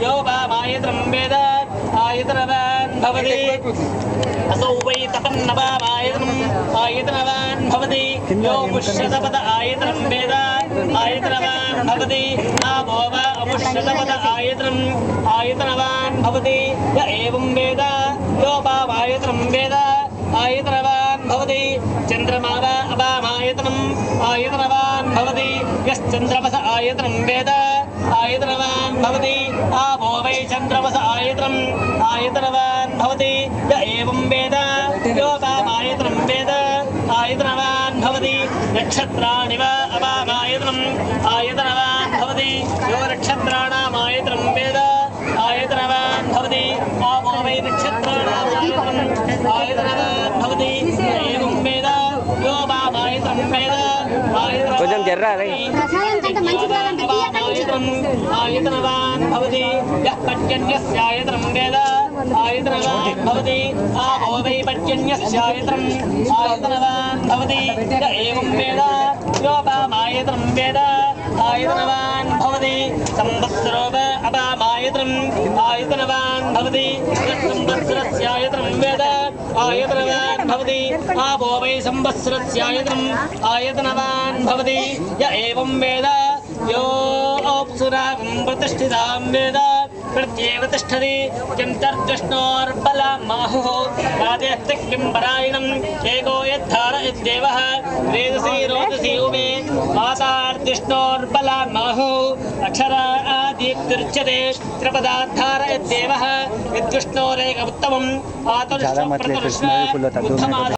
यो वामायतनं वेद आयतनवान् भवति असौ वै तपन्नवामायतनम् आयतनवान् भवति यो मुष्यतपद आयतनं वेद आयतनवान् भवति आवो वा अमुष्यतपद आयतनम् आयतनवान् भवति य एवं वेद यो वामायतनं वेद आयतनवान् भवति चन्द्रमा वा अवामायतनम् आयतनवान् भवति यश्चन्द्रमस आयतनं वेद आयतनवान् भवति आवो वै चन्द्रमस आयतनम् आयतनवान् भवति य एवं वेद यो वामायतनं वेद आयतनवान् भवति नक्षत्राणि वा अवामायतनम् आयतनवान् भवति यो नक्षत्राणाम् आयतनं वेद आयतनवान् भवति आवो वै नक्षत्राणाम् आयतनम् आयतनवान् भवति एवं वेद यो वामायतनं वेद కొంచెం జర్రా आयतनवान् भवति यः पर्जन्यस्यायतनं वेद आयतनवान् भवति आवो वै पर्जन्यस्यायतनम् आयतनवान् भवति य एवं वेद यो वामायतनं वेद आयतनवान् भवति संवत्सरो वा अवामायतनम् आयतनवान् भवति यः संवत्सरस्यायतनं वेद आयतनवान् भवति आवो वै संवत्सरस्यायतनम् आयतनवान् भवति य एवं वेद यो अप्सुरां प्रतिष्ठितां वेद प्रत्येव तिष्ठति किं तर्जष्णोर्बलमाहुः राजयस्ति किं परायणम् एको यद्धार यद्देवः वेदसी रोदसी उमे मातार्दिष्णोर्बलमाहुः अक्षरा आदित्युच्यते त्रिपदाद्धार यद्देवः यद्विष्णोरेक उत्तमम् आतुष्टप्रतुष्ट